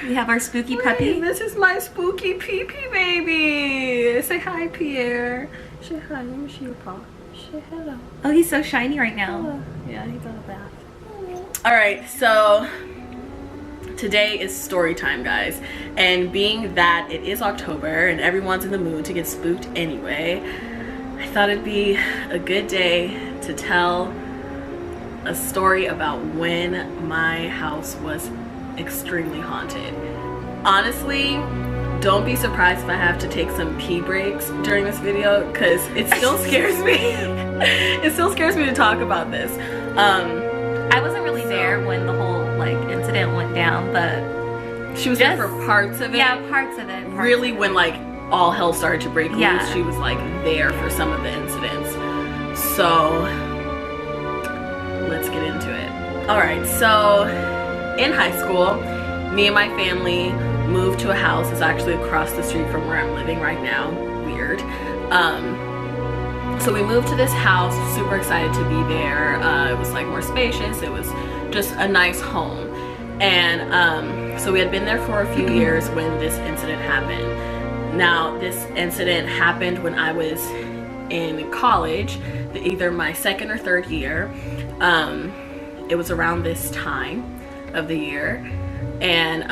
We have our spooky puppy. Hey, this is my spooky pee-pee baby. Say hi, Pierre. Say hi. Let me see your paw. Say hello. Oh, he's so shiny right now. Hello. Yeah, he got a bath. All right, so today is story time, guys. And being that it is October and everyone's in the mood to get spooked anyway, I thought it'd be a good day to tell a story about when my house was extremely haunted. Honestly, don't be surprised if I have to take some pee breaks during this video, because it still scares me. It still scares me to talk about this. I wasn't really there when the whole incident went down, but she was there for parts of it. Yeah, parts of it. Really, when all hell started to break loose, she was there for some of the incidents. So let's get into it. All right, so in high school, me and my family moved to a house. It's actually across the street from where I'm living right now. Weird. So we moved to this house, super excited to be there. It was more spacious. It was just a nice home. And so we had been there for a few years when this incident happened. Now, this incident happened when I was in college, either my second or third year. It was around this time of the year. And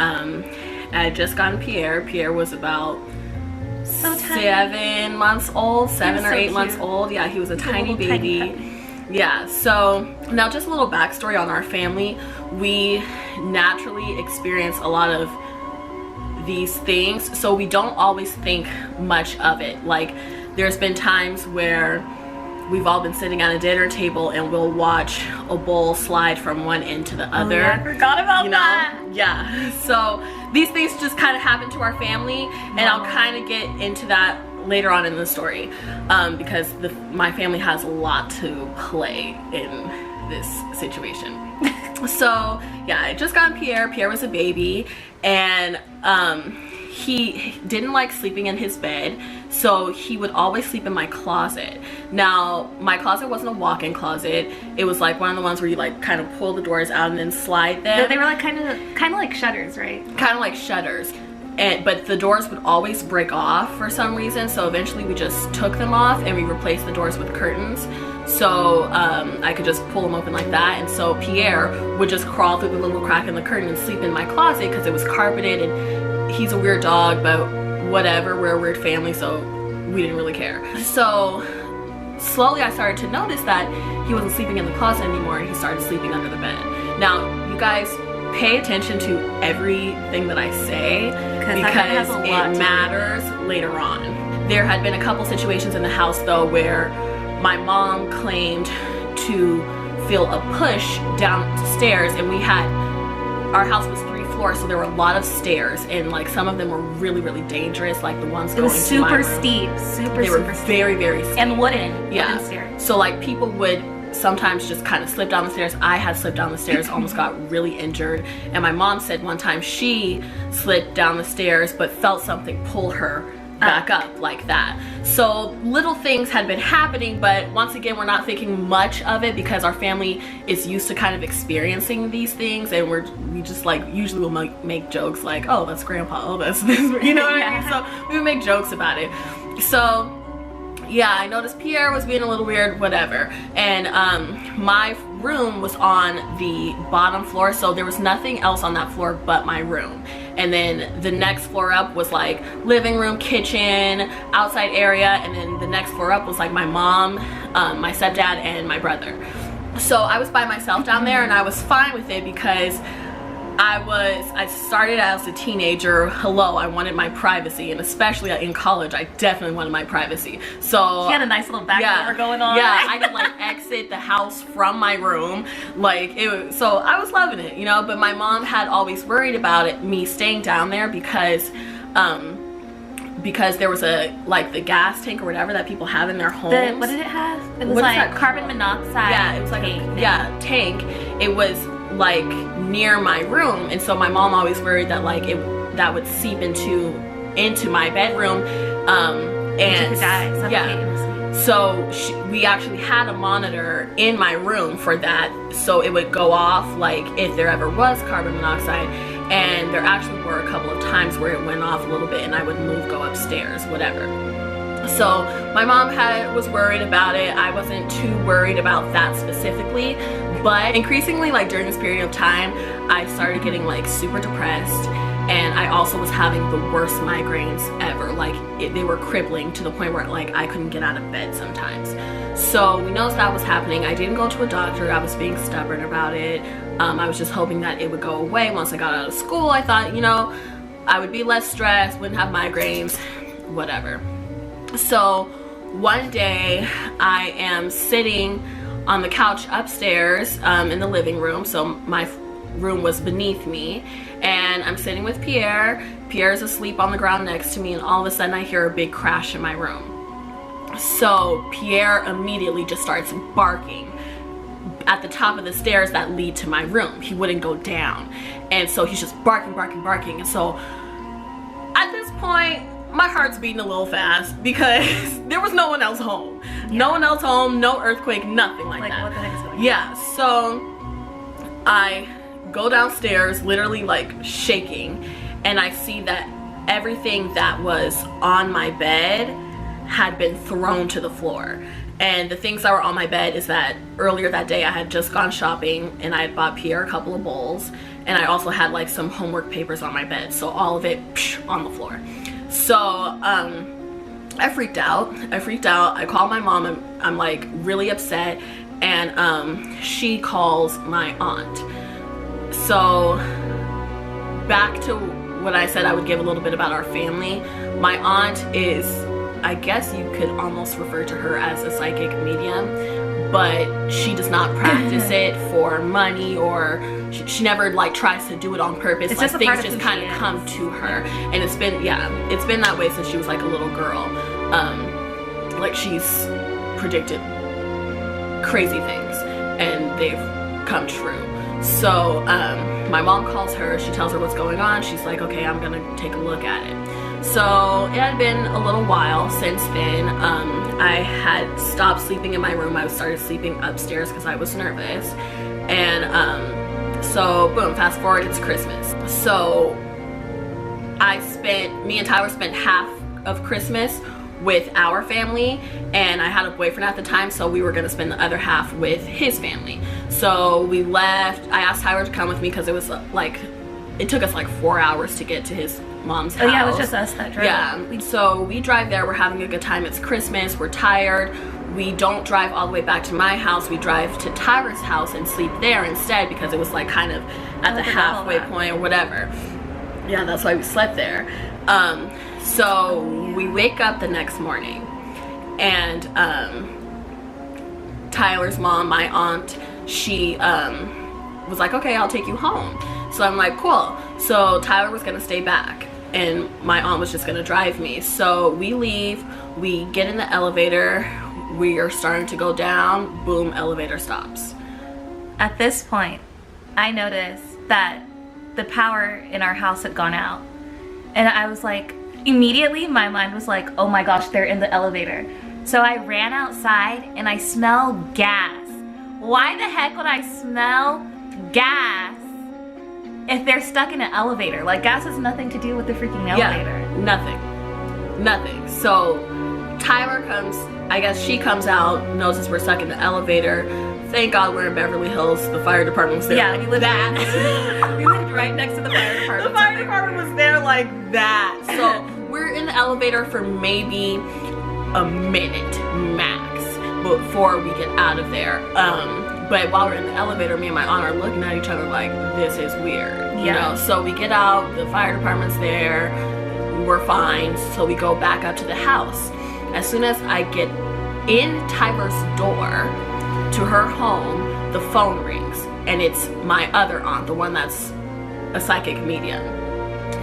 I had just gotten Pierre. Pierre was about 7 months old, 7 or 8 months old. Yeah, he was a tiny baby. Yeah, so now just a little backstory on our family. We naturally experience a lot of these things, so we don't always think much of it. There's been times where we've all been sitting at a dinner table and we'll watch a bowl slide from one end to the other. Oh, yeah, I forgot about that. Yeah, so these things just kind of happen to our family, and I'll kind of get into that later on in the story, because my family has a lot to play in this situation. So yeah, I just got Pierre. Pierre was a baby, and he didn't like sleeping in his bed, so he would always sleep in my closet. Now, my closet wasn't a walk-in closet. It was one of the ones where you kind of pull the doors out and then slide them. They were kind of like shutters, right? Kind of like shutters. But the doors would always break off for some reason, so eventually we just took them off and we replaced the doors with curtains, so I could just pull them open like that. And so Pierre would just crawl through the little crack in the curtain and sleep in my closet because it was carpeted, and he's a weird dog, but whatever, we're a weird family, so we didn't really care. So slowly I started to notice that he wasn't sleeping in the closet anymore, and he started sleeping under the bed. Now, you guys, pay attention to everything that I say, because it matters later on. There had been a couple situations in the house though where my mom claimed to feel a push downstairs, and our house was 3 floors, so there were a lot of stairs, and some of them were really, really dangerous, the ones going to my room. It was super steep, they were very, very steep. And wooden stairs. So people would sometimes just kind of slip down the stairs. I had slipped down the stairs, almost got really injured. And my mom said one time she slipped down the stairs but felt something pull her back up like that. So little things had been happening, but once again, we're not thinking much of it because our family is used to kind of experiencing these things, and we just usually will make jokes oh, that's grandpa, oh, that's this, you know what I mean? So we would make jokes about it. So yeah, I noticed Pierre was being a little weird, whatever. And my room was on the bottom floor, so there was nothing else on that floor but my room. And then the next floor up was living room, kitchen, outside area, and then the next floor up was my mom, my stepdad, and my brother. So I was by myself down there, and I was fine with it because I started as a teenager. Hello, I wanted my privacy, and especially in college, I definitely wanted my privacy. So she had a nice little back door going on. Yeah, I could exit the house from my room, so I was loving it, But my mom had always worried about me staying down there because there was the gas tank or whatever that people have in their homes. What did it have? It was carbon monoxide. Yeah, it was tank. It was near my room, and so my mom always worried that that would seep into my bedroom, and she could die, yeah. So we actually had a monitor in my room for that, so it would go off if there ever was carbon monoxide. And there actually were couple of times where it went off a little bit and I would move, go upstairs, whatever. So my mom was worried about it. I wasn't too worried about that specifically, but increasingly, like during this period of time, I started getting like super depressed, and I also was having the worst migraines ever. Like they were crippling to the point where like I couldn't get out of bed sometimes. So we noticed that was happening. I didn't go to a doctor. I was being stubborn about it. I was just hoping that it would go away once I got out of school. I thought, you know, I would be less stressed, wouldn't have migraines, whatever. So one day I am sitting on the couch upstairs in the living room. So my room was beneath me, and I'm sitting with Pierre. Pierre's asleep on the ground next to me, and all of a sudden I hear a big crash in my room. So Pierre immediately just starts barking at the top of the stairs that lead to my room. He wouldn't go down, and so he's just barking. And so at this point, my heart's beating a little fast because there was no one else home. Yeah. No one else home, no earthquake, nothing like that. What the heck is going on? Yeah, so I go downstairs, literally like shaking, and I see that everything that was on my bed had been thrown to the floor. And the things that were on my bed is that earlier that day I had just gone shopping and I had bought Pierre a couple of bowls, and I also had like some homework papers on my bed, so all of it on the floor. So I freaked out. I called my mom, and I'm like really upset, and she calls my aunt. So back to what I said I would give a little bit about our family. My aunt is, I guess you could almost refer to her as a psychic medium, but she does not practice it for money, or she never like tries to do it on purpose. It's like just things just kind of come to her, and it's been that way since she was like a little girl. Like she's predicted crazy things and they've come true. So my mom calls her, she tells her what's going on. She's like, okay, I'm gonna take a look at it. So it had been a little while since then. I had stopped sleeping in my room. I started sleeping upstairs because I was nervous. And so boom, fast forward, it's Christmas. So me and Tyler spent half of Christmas with our family, and I had a boyfriend at the time, so we were gonna spend the other half with his family. So we left. I asked Tyler to come with me because it was like, it took us like 4 hours to get to his mom's house. Oh yeah, it was just us that drove. Yeah, so we drive there, we're having a good time, it's Christmas, we're tired. We don't drive all the way back to my house, we drive to Tyler's house and sleep there instead because it was like kind of at the halfway point or whatever. Yeah, that's why we slept there. So we wake up the next morning, and Tyler's mom, my aunt, she was like, okay, I'll take you home. So I'm like, cool. So Tyler was gonna stay back, and my aunt was just gonna drive me. So we leave, we get in the elevator, we are starting to go down, boom, elevator stops. At this point, I noticed that the power in our house had gone out. And I was like, immediately my mind was like, oh my gosh, they're in the elevator. So I ran outside and I smelled gas. Why the heck would I smell gas if they're stuck in an elevator? Like, gas has nothing to do with the freaking elevator. Yeah, nothing. So Tyler comes, I guess she comes out, notices we're stuck in the elevator. Thank God we're in Beverly Hills. The fire department was there. Yeah, we lived right next to the fire department. The fire department was there like that. So we're in the elevator for maybe a minute max before we get out of there. But while we're in the elevator, me and my aunt are looking at each other like, this is weird. You know? So we get out, the fire department's there, we're fine. So we go back up to the house. As soon as I get in Tyler's door to her home, the phone rings, and it's my other aunt, the one that's a psychic medium.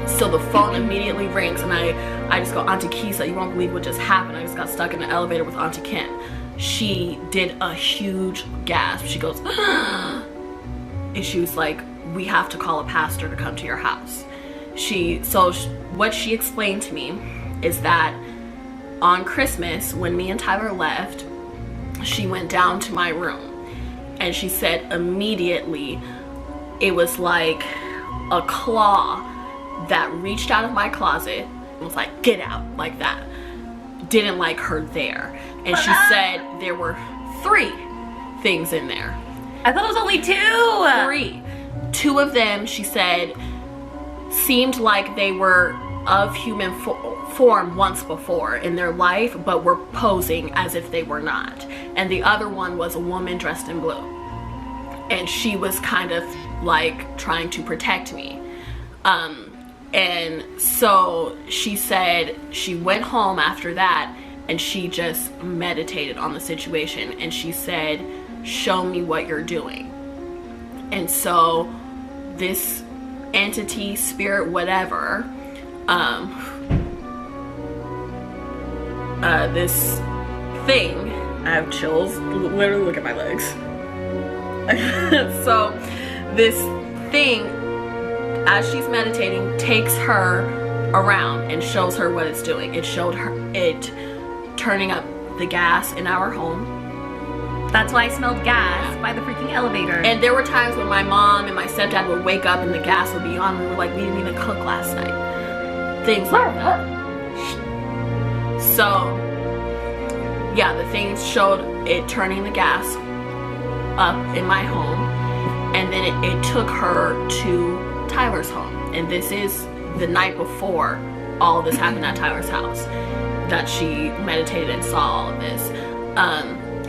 So the phone immediately rings, and I just go, Auntie Kisa, you won't believe what just happened. I just got stuck in the elevator with Auntie Kim. She did a huge gasp. She goes, and she was like, we have to call a pastor to come to your house. What she explained to me is that on Christmas, when me and Tyler left, she went down to my room, and she said immediately it was like a claw that reached out of my closet and was like, get out, like that. Didn't like her there. And she said there were 3 things in there. I thought it was only 2. 3. 2 of them, she said, seemed like they were of human form once before in their life, but were posing as if they were not. And the other one was a woman dressed in blue. And she was kind of like trying to protect me. And so she said she went home after that and she just meditated on the situation. And she said, show me what you're doing. And so this entity, spirit, whatever, this thing, I have chills, literally look at my legs. So this thing, as she's meditating, takes her around and shows her what it's doing. It showed her it turning up the gas in our home. That's why I smelled gas by the freaking elevator. And there were times when my mom and my stepdad would wake up and the gas would be on. We were like, we didn't even cook last night. Things like that. So, yeah, the things showed it turning the gas up in my home. And then it took her to Tyler's home. And this is the night before all of this happened at Tyler's house that she meditated and saw all of this.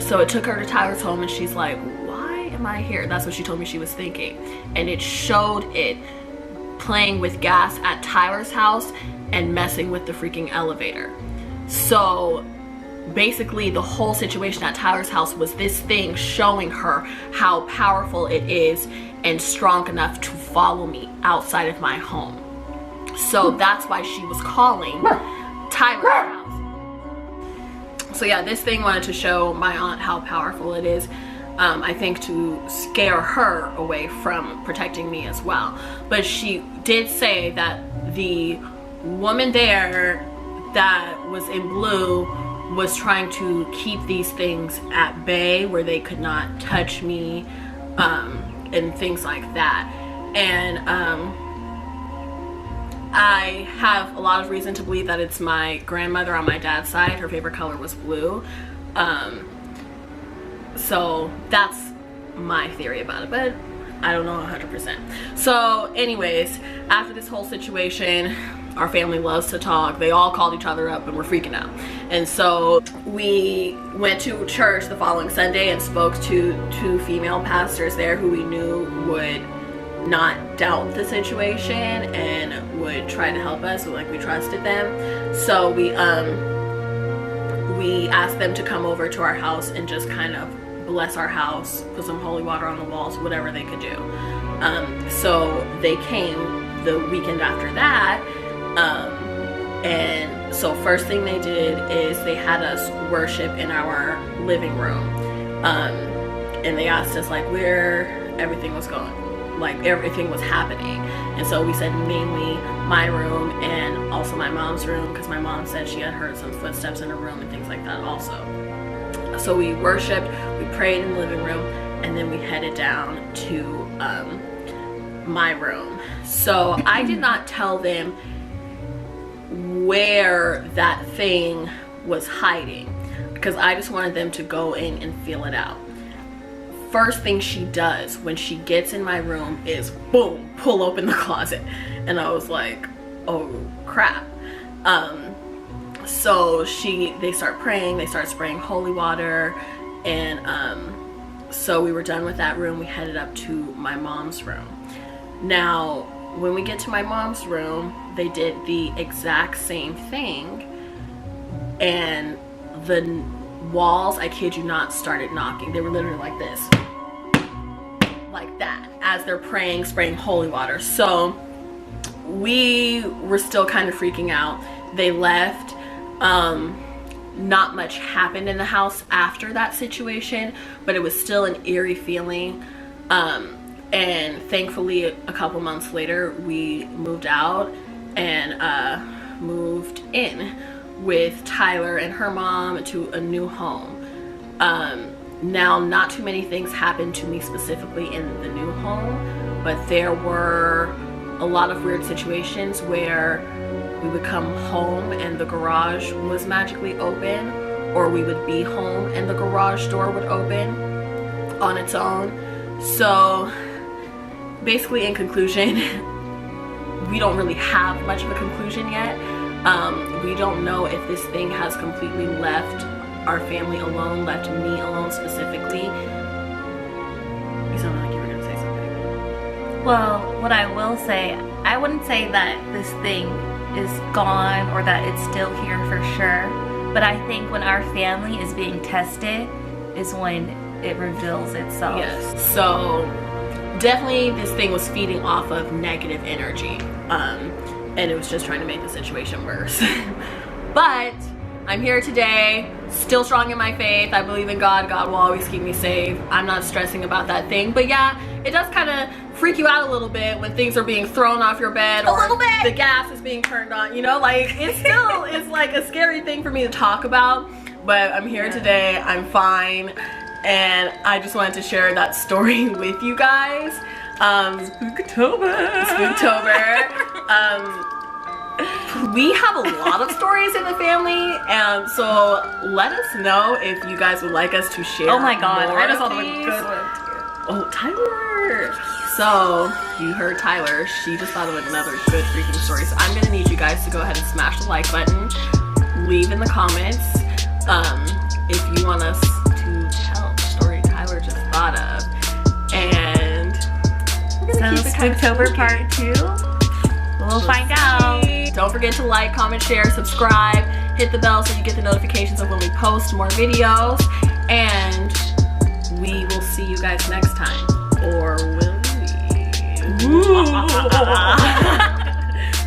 So it took her to Tyler's home and she's like, why am I here? That's what she told me she was thinking. And it showed it playing with gas at Tyler's house and messing with the freaking elevator. So basically the whole situation at Tyler's house was this thing showing her how powerful it is and strong enough to follow me outside of my home. So that's why she was calling Tyler's house. So yeah, this thing wanted to show my aunt how powerful it is. I think to scare her away from protecting me as well. But she did say that the woman there that was in blue was trying to keep these things at bay where they could not touch me, and things like that. And I have a lot of reason to believe that it's my grandmother on my dad's side. Her favorite color was blue. So that's my theory about it, but I don't know 100%. So anyways, after this whole situation, our family loves to talk. They all called each other up and were freaking out. And so we went to church the following Sunday and spoke to 2 female pastors there who we knew would not doubt the situation and would try to help us. Like, we trusted them. So we asked them to come over to our house and just kind of bless our house, put some holy water on the walls, whatever they could do. So they came the weekend after that. And so first thing they did is they had us worship in our living room. And they asked us like where everything was going, like everything was happening. And so we said mainly my room and also my mom's room, because my mom said she had heard some footsteps in her room and things like that also. So we worshiped, we prayed in the living room, and then we headed down to my room. So I did not tell them where that thing was hiding because I just wanted them to go in and feel it out. First thing she does when she gets in my room is boom, pull open the closet. And I was like, oh crap. So they start praying, they start spraying holy water, and so we were done with that room. We headed up to my mom's room. Now when we get to my mom's room, they did the exact same thing, and the walls, I kid you not, started knocking. They were literally like this, like that, as they're praying, spraying holy water. So we were still kind of freaking out. They left. Not much happened in the house after that situation, but it was still an eerie feeling. And thankfully a couple months later we moved out and moved in with Tyler and her mom to a new home. Now, not too many things happened to me specifically in the new home, but there were a lot of weird situations where we would come home and the garage was magically open, or we would be home and the garage door would open on its own. So basically, in conclusion, we don't really have much of a conclusion yet. We don't know if this thing has completely left our family alone, left me alone specifically. You sounded like you were gonna say something. Well, what I will say, I wouldn't say that this thing is gone or that it's still here for sure, but I think when our family is being tested is when it reveals itself. Yes. So definitely this thing was feeding off of negative energy, and it was just trying to make the situation worse. But I'm here today, still strong in my faith. I believe in God. God will always keep me safe. I'm not stressing about that thing. But yeah, it does kind of freak you out a little bit when things are being thrown off your bed, or the gas is being turned on, you know, like it still is like a scary thing for me to talk about. But I'm here today, I'm fine, and I just wanted to share that story with you guys. Spooktober. We have a lot of stories in the family, and so let us know if you guys would like us to share. Oh my god, more I just of thought of a these. good one too. Oh, Tyler. So you heard Tyler, she just thought of another good freaking story. So I'm gonna need you guys to go ahead and smash the like button, leave in the comments if you want us to tell the story Tyler just thought of. And we're gonna keep it kind of Spooktober spooky. part 2, we'll find out. Don't forget to like, comment, share, subscribe, hit the bell so you get the notifications of when we post more videos, and we will see you guys next time. Or will we?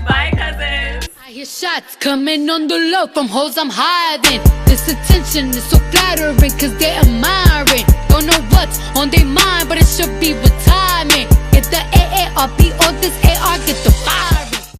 Bye, cousins. I hear shots coming on the low from hoes I'm hiding. This attention is so flattering cause they admiring. Don't know what's on their mind, but it should be with timing. Get the AARP or this AR, get the fire.